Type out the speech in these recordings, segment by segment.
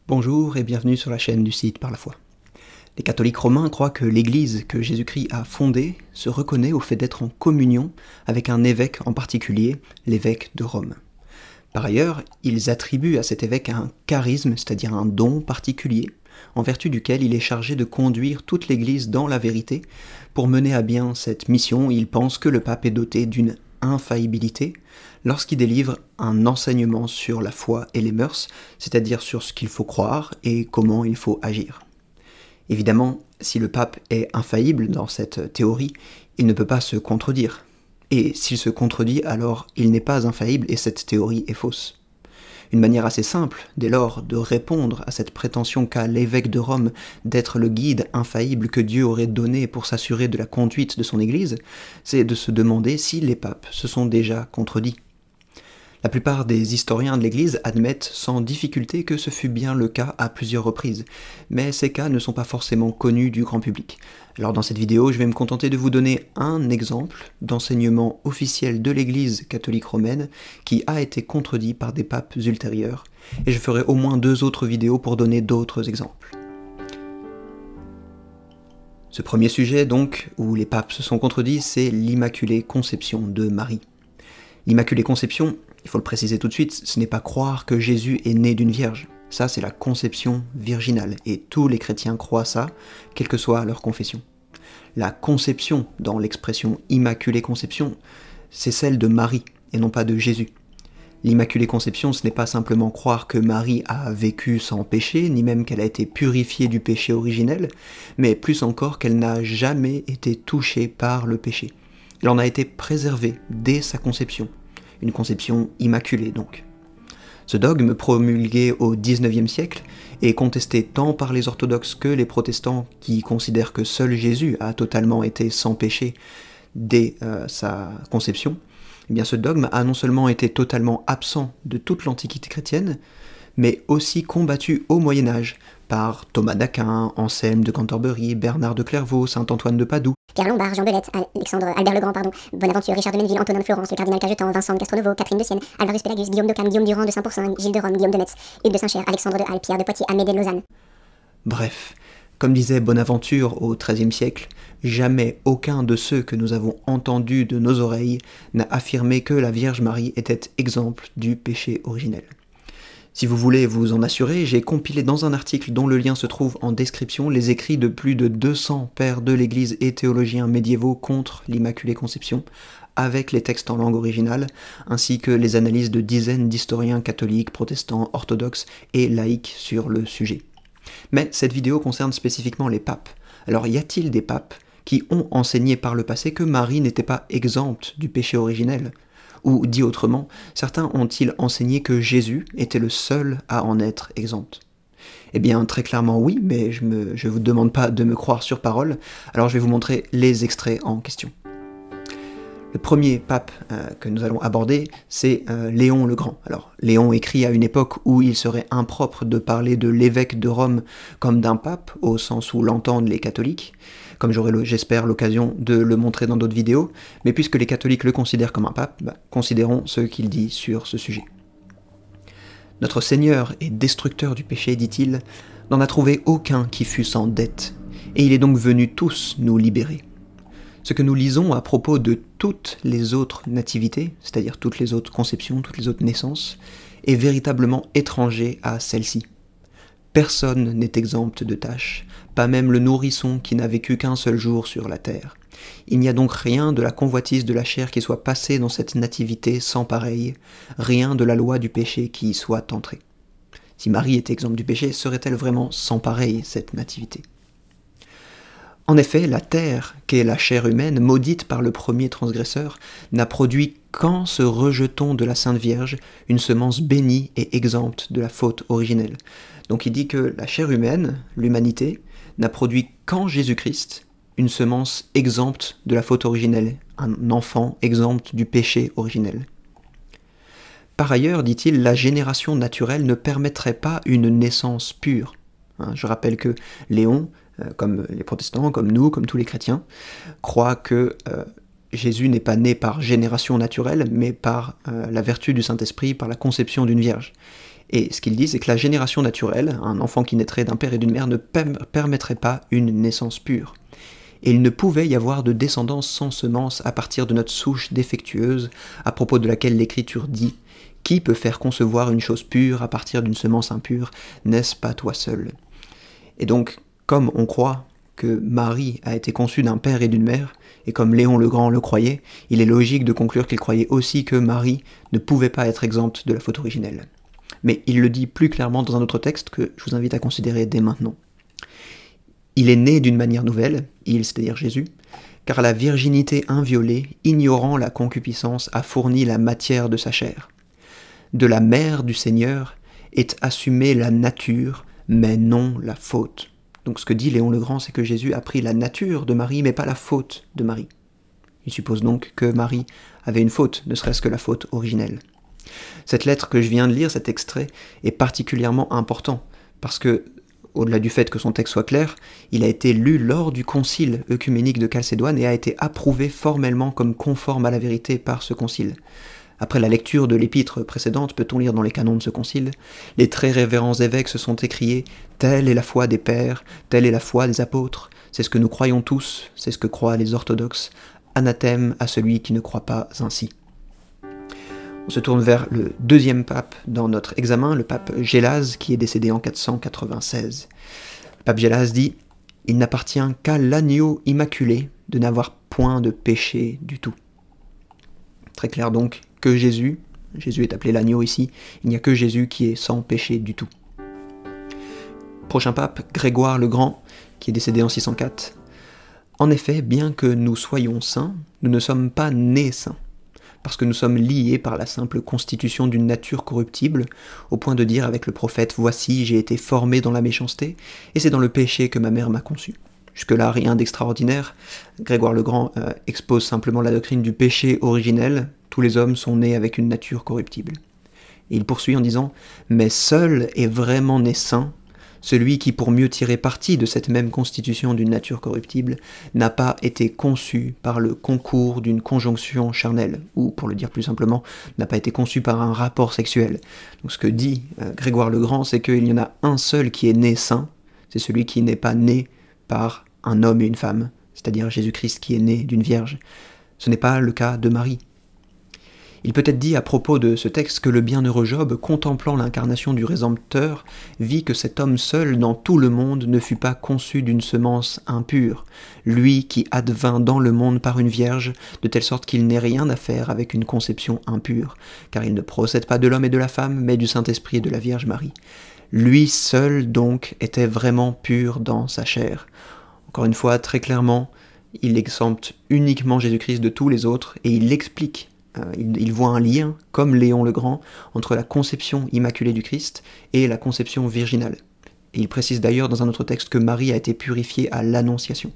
Bonjour et bienvenue sur la chaîne du site Par la foi. Les catholiques romains croient que l'Église que Jésus-Christ a fondée se reconnaît au fait d'être en communion avec un évêque en particulier, l'évêque de Rome. Par ailleurs, ils attribuent à cet évêque un charisme, c'est-à-dire un don particulier, en vertu duquel il est chargé de conduire toute l'Église dans la vérité. Pour mener à bien cette mission, ils pensent que le pape est doté d'une infaillibilité lorsqu'il délivre un enseignement sur la foi et les mœurs, c'est-à-dire sur ce qu'il faut croire et comment il faut agir. Évidemment, si le pape est infaillible dans cette théorie, il ne peut pas se contredire. Et s'il se contredit, alors il n'est pas infaillible et cette théorie est fausse. Une manière assez simple, dès lors, de répondre à cette prétention qu'a l'évêque de Rome d'être le guide infaillible que Dieu aurait donné pour s'assurer de la conduite de son Église, c'est de se demander si les papes se sont déjà contredits. La plupart des historiens de l'Église admettent sans difficulté que ce fut bien le cas à plusieurs reprises, mais ces cas ne sont pas forcément connus du grand public. Alors dans cette vidéo, je vais me contenter de vous donner un exemple d'enseignement officiel de l'Église catholique romaine qui a été contredit par des papes ultérieurs, et je ferai au moins 2 autres vidéos pour donner d'autres exemples. Ce premier sujet donc, où les papes se sont contredits, c'est l'Immaculée Conception de Marie. L'Immaculée Conception, il faut le préciser tout de suite, ce n'est pas croire que Jésus est né d'une vierge. Ça, c'est la conception virginale, et tous les chrétiens croient ça, quelle que soit leur confession. La conception, dans l'expression Immaculée Conception, c'est celle de Marie, et non pas de Jésus. L'Immaculée Conception, ce n'est pas simplement croire que Marie a vécu sans péché, ni même qu'elle a été purifiée du péché originel, mais plus encore qu'elle n'a jamais été touchée par le péché. Elle en a été préservée dès sa conception. Une conception immaculée donc. Ce dogme, promulgué au XIXe siècle, est contesté tant par les orthodoxes que les protestants qui considèrent que seul Jésus a totalement été sans péché dès sa conception. Eh bien, ce dogme a non seulement été totalement absent de toute l'Antiquité chrétienne, mais aussi combattu au Moyen-Âge par Thomas d'Aquin, Anselme de Cantorbéry, Bernard de Clairvaux, saint Antoine de Padoue, Pierre Lombard, Jean Belette, Albert le Grand, Bonaventure, Richard de Menneville, Antonin de Florence, le cardinal Cajetan, Vincent de Castronovo, Catherine de Sienne, Alvarus Pélagus, Guillaume d'Occam, Guillaume Durand de Saint-Pourçain, Gilles de Rome, Guillaume de Metz, Hugues de Saint-Cher, Alexandre de Halle, Pierre de Poitiers, Amédée de Lausanne. Bref, comme disait Bonaventure au XIIIe siècle, jamais aucun de ceux que nous avons entendus de nos oreilles n'a affirmé que la Vierge Marie était exempte du péché originel. Si vous voulez vous en assurer, j'ai compilé dans un article dont le lien se trouve en description les écrits de plus de 200 pères de l'Église et théologiens médiévaux contre l'Immaculée Conception, avec les textes en langue originale, ainsi que les analyses de dizaines d'historiens catholiques, protestants, orthodoxes et laïcs sur le sujet. Mais cette vidéo concerne spécifiquement les papes. Alors y a-t-il des papes qui ont enseigné par le passé que Marie n'était pas exempte du péché originel ? Ou, dit autrement, certains ont-ils enseigné que Jésus était le seul à en être exempt? Eh bien, très clairement oui, mais je ne vous demande pas de me croire sur parole, alors je vais vous montrer les extraits en question. Le premier pape que nous allons aborder, c'est Léon le Grand. Alors, Léon écrit à une époque où il serait impropre de parler de l'évêque de Rome comme d'un pape, au sens où l'entendent les catholiques, comme j'aurai, j'espère, l'occasion de le montrer dans d'autres vidéos, mais puisque les catholiques le considèrent comme un pape, considérons ce qu'il dit sur ce sujet. Notre Seigneur et destructeur du péché, dit-il, n'en a trouvé aucun qui fût sans dette, et il est donc venu tous nous libérer. Ce que nous lisons à propos de toutes les autres nativités, c'est-à-dire toutes les autres conceptions, toutes les autres naissances, est véritablement étranger à celle-ci. Personne n'est exempt de tâches, pas même le nourrisson qui n'a vécu qu'un seul jour sur la terre. Il n'y a donc rien de la convoitise de la chair qui soit passé dans cette nativité sans pareil, rien de la loi du péché qui y soit entré. Si Marie était exempte du péché, serait-elle vraiment sans pareil, cette nativité ? En effet, la terre, qu'est la chair humaine, maudite par le premier transgresseur, n'a produit qu'en se rejetant de la Sainte Vierge une semence bénie et exempte de la faute originelle. Donc il dit que la chair humaine, l'humanité, n'a produit qu'en Jésus-Christ une semence exempte de la faute originelle, un enfant exempt du péché originel. Par ailleurs, dit-il, la génération naturelle ne permettrait pas une naissance pure. Je rappelle que Léon, comme les protestants, comme nous, comme tous les chrétiens, croient que Jésus n'est pas né par génération naturelle, mais par la vertu du Saint-Esprit, par la conception d'une vierge. Et ce qu'il dit, c'est que la génération naturelle, un enfant qui naîtrait d'un père et d'une mère, ne permettrait pas une naissance pure. Et il ne pouvait y avoir de descendance sans semence à partir de notre souche défectueuse, à propos de laquelle l'Écriture dit « Qui peut faire concevoir une chose pure à partir d'une semence impure? N'est-ce pas toi seul ?» Et donc, comme on croit que Marie a été conçue d'un père et d'une mère, et comme Léon le Grand le croyait, il est logique de conclure qu'il croyait aussi que Marie ne pouvait pas être exempte de la faute originelle. Mais il le dit plus clairement dans un autre texte que je vous invite à considérer dès maintenant. Il est né d'une manière nouvelle, il, c'est-à-dire Jésus, car la virginité inviolée, ignorant la concupiscence, a fourni la matière de sa chair. De la mère du Seigneur est assumée la nature, mais non la faute. Donc ce que dit Léon le Grand, c'est que Jésus a pris la nature de Marie, mais pas la faute de Marie. Il suppose donc que Marie avait une faute, ne serait-ce que la faute originelle. Cette lettre que je viens de lire, cet extrait, est particulièrement important, parce que, au-delà du fait que son texte soit clair, il a été lu lors du concile œcuménique de Chalcédoine et a été approuvé formellement comme conforme à la vérité par ce concile. Après la lecture de l'épître précédente, peut-on lire dans les canons de ce concile, les très révérends évêques se sont écriés « Telle est la foi des pères, telle est la foi des apôtres, c'est ce que nous croyons tous, c'est ce que croient les orthodoxes, anathème à celui qui ne croit pas ainsi. » On se tourne vers le deuxième pape dans notre examen, le pape Gélase, qui est décédé en 496. Le pape Gélase dit « Il n'appartient qu'à l'agneau immaculé de n'avoir point de péché du tout. » Très clair donc que Jésus est appelé l'agneau ici, il n'y a que Jésus qui est sans péché du tout. Prochain pape, Grégoire le Grand, qui est décédé en 604. En effet, bien que nous soyons saints, nous ne sommes pas nés saints, parce que nous sommes liés par la simple constitution d'une nature corruptible, au point de dire avec le prophète « Voici, j'ai été formé dans la méchanceté, et c'est dans le péché que ma mère m'a conçu. » Jusque-là, rien d'extraordinaire. Grégoire le Grand expose simplement la doctrine du péché originel. Tous les hommes sont nés avec une nature corruptible. Et il poursuit en disant « Mais seul est vraiment né saint, celui qui, pour mieux tirer parti de cette même constitution d'une nature corruptible, n'a pas été conçu par le concours d'une conjonction charnelle, ou, pour le dire plus simplement, n'a pas été conçu par un rapport sexuel. » Donc ce que dit Grégoire le Grand, c'est qu'il y en a un seul qui est né saint, c'est celui qui n'est pas né par un homme et une femme, c'est-à-dire Jésus-Christ qui est né d'une vierge. Ce n'est pas le cas de Marie. Il peut être dit à propos de ce texte que le bienheureux Job, contemplant l'incarnation du Rédempteur, vit que cet homme seul dans tout le monde ne fut pas conçu d'une semence impure, lui qui advint dans le monde par une vierge, de telle sorte qu'il n'ait rien à faire avec une conception impure, car il ne procède pas de l'homme et de la femme, mais du Saint-Esprit et de la Vierge Marie. Lui seul, donc, était vraiment pur dans sa chair. Encore une fois, très clairement, il exempte uniquement Jésus-Christ de tous les autres, et il l'explique. Il voit un lien, comme Léon le Grand, entre la conception immaculée du Christ et la conception virginale. Et il précise d'ailleurs dans un autre texte que Marie a été purifiée à l'Annonciation.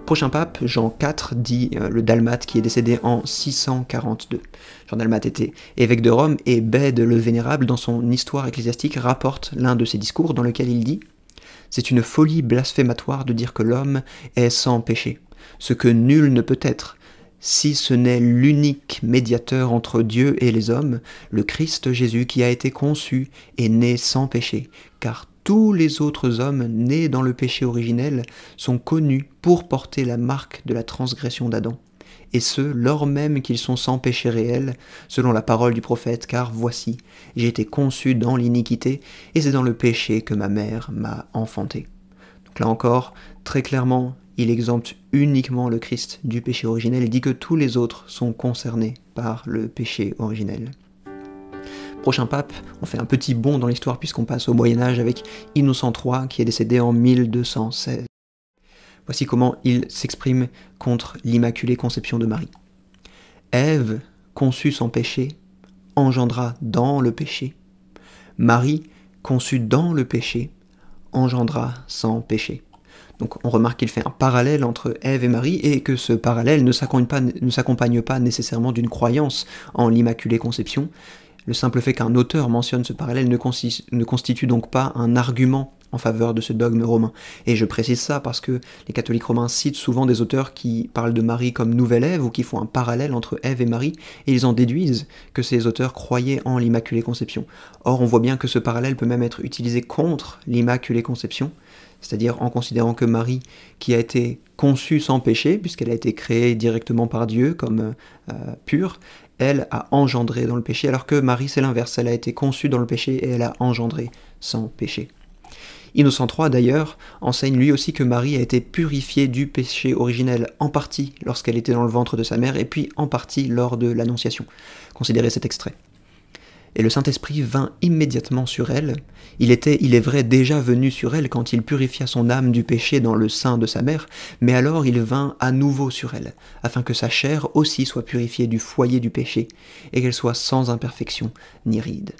Prochain pape, Jean IV, dit le Dalmate, qui est décédé en 642. Jean Dalmate était évêque de Rome, et Bède le Vénérable, dans son Histoire ecclésiastique, rapporte l'un de ses discours dans lequel il dit « C'est une folie blasphématoire de dire que l'homme est sans péché, ce que nul ne peut être, si ce n'est l'unique médiateur entre Dieu et les hommes, le Christ Jésus qui a été conçu et né sans péché, car tous les autres hommes nés dans le péché originel sont connus pour porter la marque de la transgression d'Adam, et ce, lors même qu'ils sont sans péché réel, selon la parole du prophète, car voici, j'ai été conçu dans l'iniquité, et c'est dans le péché que ma mère m'a enfanté. Donc là encore, très clairement, il exempte uniquement le Christ du péché originel et dit que tous les autres sont concernés par le péché originel. Prochain pape, on fait un petit bond dans l'histoire puisqu'on passe au Moyen-Âge avec Innocent III qui est décédé en 1216. Voici comment il s'exprime contre l'Immaculée Conception de Marie. Ève, conçue sans péché, engendra dans le péché. Marie, conçue dans le péché, engendra sans péché. Donc on remarque qu'il fait un parallèle entre Ève et Marie et que ce parallèle ne s'accompagne pas nécessairement d'une croyance en l'Immaculée Conception. Le simple fait qu'un auteur mentionne ce parallèle ne constitue donc pas un argument en faveur de ce dogme romain. Et je précise ça parce que les catholiques romains citent souvent des auteurs qui parlent de Marie comme nouvelle Ève ou qui font un parallèle entre Ève et Marie, et ils en déduisent que ces auteurs croyaient en l'Immaculée Conception. Or, on voit bien que ce parallèle peut même être utilisé contre l'Immaculée Conception, c'est-à-dire en considérant que Marie, qui a été conçue sans péché, puisqu'elle a été créée directement par Dieu comme pure, elle a engendré dans le péché, alors que Marie c'est l'inverse, elle a été conçue dans le péché et elle a engendré sans péché. Innocent III d'ailleurs enseigne lui aussi que Marie a été purifiée du péché originel en partie lorsqu'elle était dans le ventre de sa mère et puis en partie lors de l'Annonciation. Considérez cet extrait. Et le Saint-Esprit vint immédiatement sur elle. Il est vrai, déjà venu sur elle quand il purifia son âme du péché dans le sein de sa mère, mais alors il vint à nouveau sur elle, afin que sa chair aussi soit purifiée du foyer du péché, et qu'elle soit sans imperfection ni ride.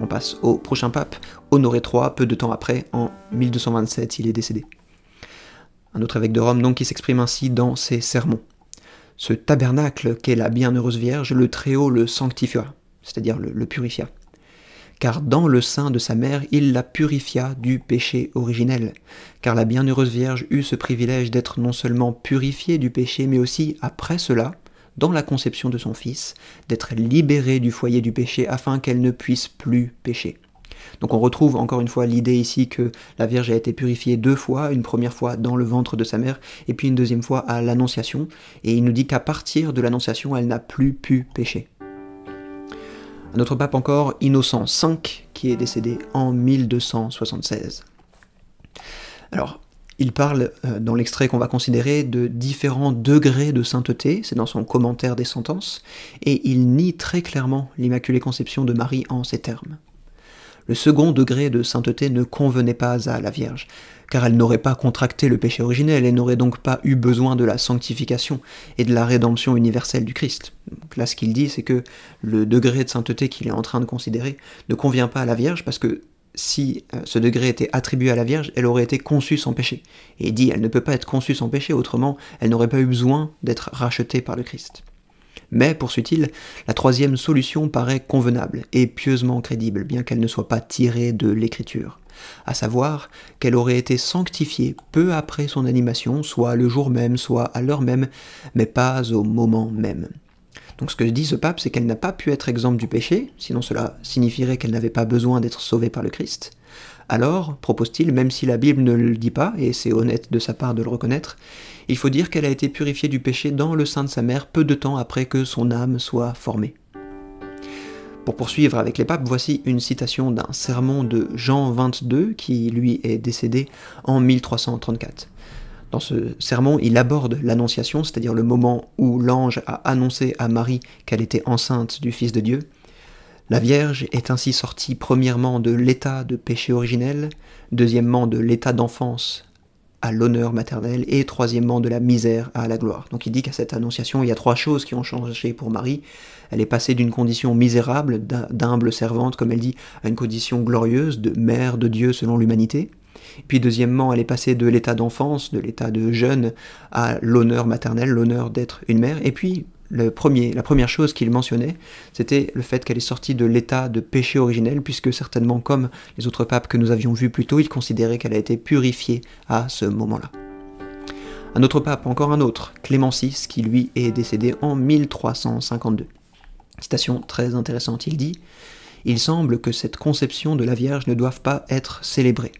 On passe au prochain pape, Honoré III, peu de temps après, en 1227, il est décédé. Un autre évêque de Rome donc qui s'exprime ainsi dans ses sermons. Ce tabernacle qu'est la Bienheureuse Vierge, le Très-Haut le sanctifia, c'est-à-dire le purifia. Car dans le sein de sa mère, il la purifia du péché originel. Car la Bienheureuse Vierge eut ce privilège d'être non seulement purifiée du péché, mais aussi, après cela, dans la conception de son Fils, d'être libérée du foyer du péché afin qu'elle ne puisse plus pécher. Donc on retrouve encore une fois l'idée ici que la Vierge a été purifiée 2 fois, une première fois dans le ventre de sa mère, et puis une deuxième fois à l'Annonciation, et il nous dit qu'à partir de l'Annonciation, elle n'a plus pu pécher. Un autre pape encore, Innocent V, qui est décédé en 1276. Alors, il parle, dans l'extrait qu'on va considérer, de différents degrés de sainteté, c'est dans son commentaire des sentences, et il nie très clairement l'Immaculée Conception de Marie en ces termes. Le second degré de sainteté ne convenait pas à la Vierge, car elle n'aurait pas contracté le péché originel et n'aurait donc pas eu besoin de la sanctification et de la rédemption universelle du Christ. Donc là, ce qu'il dit, c'est que le degré de sainteté qu'il est en train de considérer ne convient pas à la Vierge, parce que si ce degré était attribué à la Vierge, elle aurait été conçue sans péché. Et il dit, elle ne peut pas être conçue sans péché, autrement, elle n'aurait pas eu besoin d'être rachetée par le Christ. Mais, poursuit-il, la troisième solution paraît convenable et pieusement crédible, bien qu'elle ne soit pas tirée de l'Écriture, à savoir qu'elle aurait été sanctifiée peu après son animation, soit le jour même, soit à l'heure même, mais pas au moment même. Donc ce que dit ce pape, c'est qu'elle n'a pas pu être exempte du péché, sinon cela signifierait qu'elle n'avait pas besoin d'être sauvée par le Christ. Alors, propose-t-il, même si la Bible ne le dit pas, et c'est honnête de sa part de le reconnaître, il faut dire qu'elle a été purifiée du péché dans le sein de sa mère peu de temps après que son âme soit formée. Pour poursuivre avec les papes, voici une citation d'un sermon de Jean XXII, qui lui est décédé en 1334. Dans ce sermon, il aborde l'Annonciation, c'est-à-dire le moment où l'ange a annoncé à Marie qu'elle était enceinte du Fils de Dieu. La Vierge est ainsi sortie premièrement de l'état de péché originel, deuxièmement de l'état d'enfance à l'honneur maternel, et troisièmement de la misère à la gloire. Donc il dit qu'à cette annonciation, il y a 3 choses qui ont changé pour Marie. Elle est passée d'une condition misérable, d'humble servante, comme elle dit, à une condition glorieuse, de mère de Dieu selon l'humanité. Puis deuxièmement, elle est passée de l'état d'enfance, de l'état de jeune, à l'honneur maternel, l'honneur d'être une mère. Et puis, la première chose qu'il mentionnait, c'était le fait qu'elle est sortie de l'état de péché originel, puisque certainement, comme les autres papes que nous avions vus plus tôt, il considérait qu'elle a été purifiée à ce moment-là. Un autre pape, encore un autre, Clément VI, qui lui est décédé en 1352. Citation très intéressante, il dit « Il semble que cette conception de la Vierge ne doive pas être célébrée.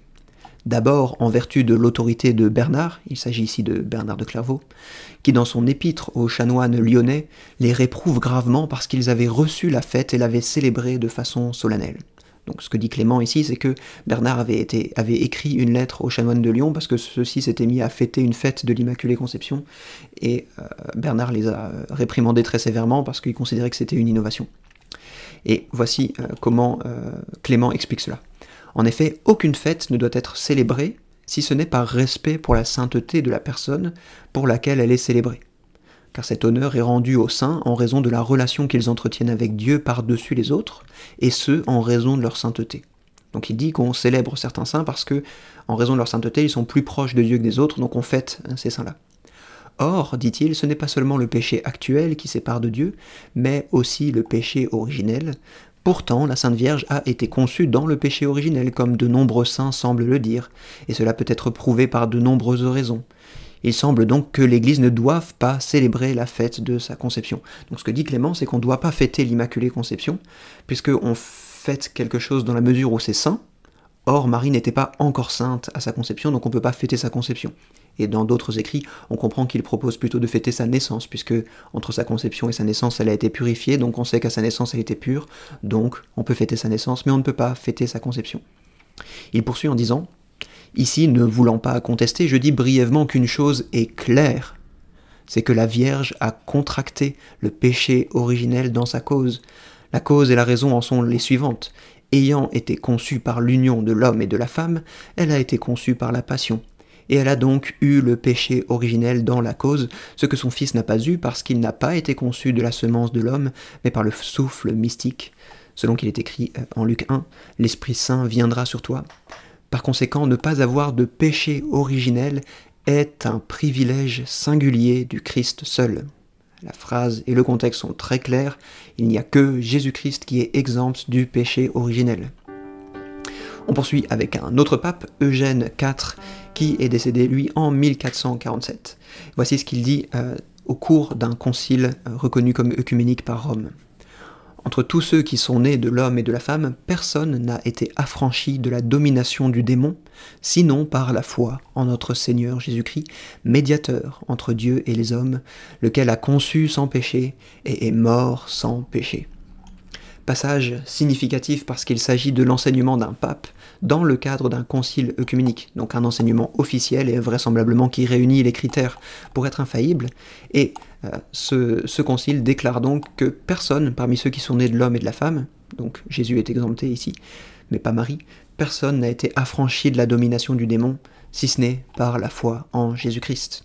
D'abord en vertu de l'autorité de Bernard, il s'agit ici de Bernard de Clairvaux, qui dans son épître aux chanoines lyonnais les réprouve gravement parce qu'ils avaient reçu la fête et l'avaient célébrée de façon solennelle. » Donc ce que dit Clément ici, c'est que Bernard avait écrit une lettre aux chanoines de Lyon parce que ceux-ci s'étaient mis à fêter une fête de l'Immaculée Conception, et Bernard les a réprimandés très sévèrement parce qu'il considérait que c'était une innovation. Et voici comment Clément explique cela. En effet, aucune fête ne doit être célébrée si ce n'est par respect pour la sainteté de la personne pour laquelle elle est célébrée. Car cet honneur est rendu aux saints en raison de la relation qu'ils entretiennent avec Dieu par-dessus les autres, et ce, en raison de leur sainteté. Donc il dit qu'on célèbre certains saints parce que, en raison de leur sainteté, ils sont plus proches de Dieu que des autres, donc on fête ces saints-là. Or, dit-il, ce n'est pas seulement le péché actuel qui sépare de Dieu, mais aussi le péché originel, Pourtant, la Sainte Vierge a été conçue dans le péché originel, comme de nombreux saints semblent le dire, et cela peut être prouvé par de nombreuses raisons. Il semble donc que l'Église ne doive pas célébrer la fête de sa conception. Donc ce que dit Clément, c'est qu'on ne doit pas fêter l'Immaculée Conception, puisqu'on fête quelque chose dans la mesure où c'est saint. Or, Marie n'était pas encore sainte à sa conception, donc on ne peut pas fêter sa conception. Et dans d'autres écrits, on comprend qu'il propose plutôt de fêter sa naissance, puisque entre sa conception et sa naissance, elle a été purifiée, donc on sait qu'à sa naissance, elle était pure, donc on peut fêter sa naissance, mais on ne peut pas fêter sa conception. Il poursuit en disant « Ici, ne voulant pas contester, je dis brièvement qu'une chose est claire, c'est que la Vierge a contracté le péché originel dans sa cause. La cause et la raison en sont les suivantes. Ayant été conçue par l'union de l'homme et de la femme, elle a été conçue par la passion. Et elle a donc eu le péché originel dans la cause, ce que son Fils n'a pas eu parce qu'il n'a pas été conçu de la semence de l'homme, mais par le souffle mystique. Selon qu'il est écrit en Luc 1, « L'Esprit Saint viendra sur toi ». Par conséquent, ne pas avoir de péché originel est un privilège singulier du Christ seul. La phrase et le contexte sont très clairs, il n'y a que Jésus-Christ qui est exempt du péché originel. On poursuit avec un autre pape, Eugène IV, qui est décédé, lui, en 1447. Voici ce qu'il dit au cours d'un concile reconnu comme œcuménique par Rome. Entre tous ceux qui sont nés de l'homme et de la femme, personne n'a été affranchi de la domination du démon, sinon par la foi en notre Seigneur Jésus-Christ, médiateur entre Dieu et les hommes, lequel a conçu sans péché et est mort sans péché. Passage significatif parce qu'il s'agit de l'enseignement d'un pape dans le cadre d'un concile œcuménique, donc un enseignement officiel et vraisemblablement qui réunit les critères pour être infaillible, et ce concile déclare donc que personne parmi ceux qui sont nés de l'homme et de la femme, donc Jésus est exempté ici, mais pas Marie, personne n'a été affranchi de la domination du démon, si ce n'est par la foi en Jésus-Christ.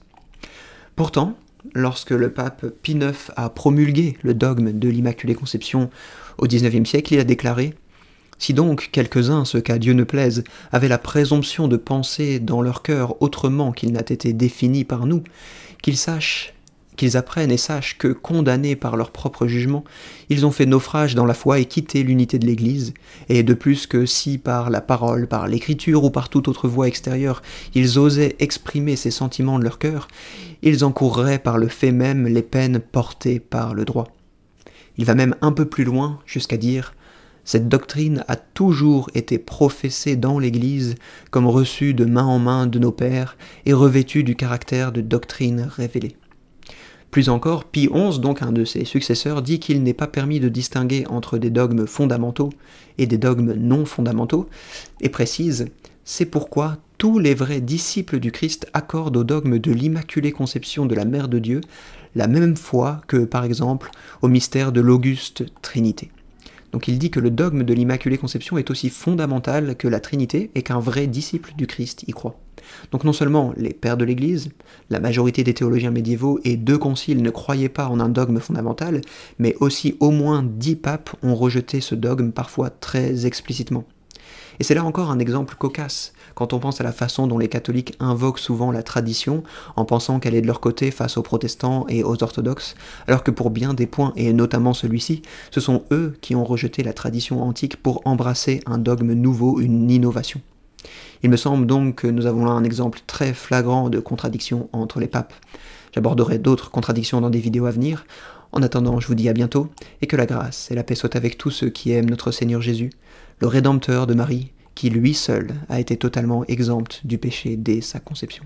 Pourtant, lorsque le pape Pie IX a promulgué le dogme de l'Immaculée Conception au XIXe siècle, il a déclaré « Si donc quelques-uns, ce qu'à Dieu ne plaise, avaient la présomption de penser dans leur cœur autrement qu'il n'a été défini par nous, qu'ils apprennent et sachent que, condamnés par leur propre jugement, ils ont fait naufrage dans la foi et quitté l'unité de l'Église, et de plus que si par la parole, par l'écriture ou par toute autre voie extérieure, ils osaient exprimer ces sentiments de leur cœur, ils encourraient par le fait même les peines portées par le droit. » Il va même un peu plus loin jusqu'à dire « Cette doctrine a toujours été professée dans l'Église comme reçue de main en main de nos pères et revêtue du caractère de doctrine révélée. » Plus encore, Pie XI, donc un de ses successeurs, dit qu'il n'est pas permis de distinguer entre des dogmes fondamentaux et des dogmes non fondamentaux, et précise « C'est pourquoi tous les vrais disciples du Christ accordent au dogme de l'Immaculée Conception de la Mère de Dieu la même foi que, par exemple, au mystère de l'Auguste Trinité. » Donc il dit que le dogme de l'Immaculée Conception est aussi fondamental que la Trinité et qu'un vrai disciple du Christ y croit. Donc non seulement les pères de l'Église, la majorité des théologiens médiévaux et 2 conciles ne croyaient pas en un dogme fondamental, mais aussi au moins 10 papes ont rejeté ce dogme parfois très explicitement. Et c'est là encore un exemple cocasse, quand on pense à la façon dont les catholiques invoquent souvent la tradition, en pensant qu'elle est de leur côté face aux protestants et aux orthodoxes, alors que pour bien des points, et notamment celui-ci, ce sont eux qui ont rejeté la tradition antique pour embrasser un dogme nouveau, une innovation. Il me semble donc que nous avons là un exemple très flagrant de contradiction entre les papes. J'aborderai d'autres contradictions dans des vidéos à venir. En attendant, je vous dis à bientôt, et que la grâce et la paix soient avec tous ceux qui aiment notre Seigneur Jésus, le Rédempteur de Marie, qui lui seul a été totalement exempt du péché dès sa conception.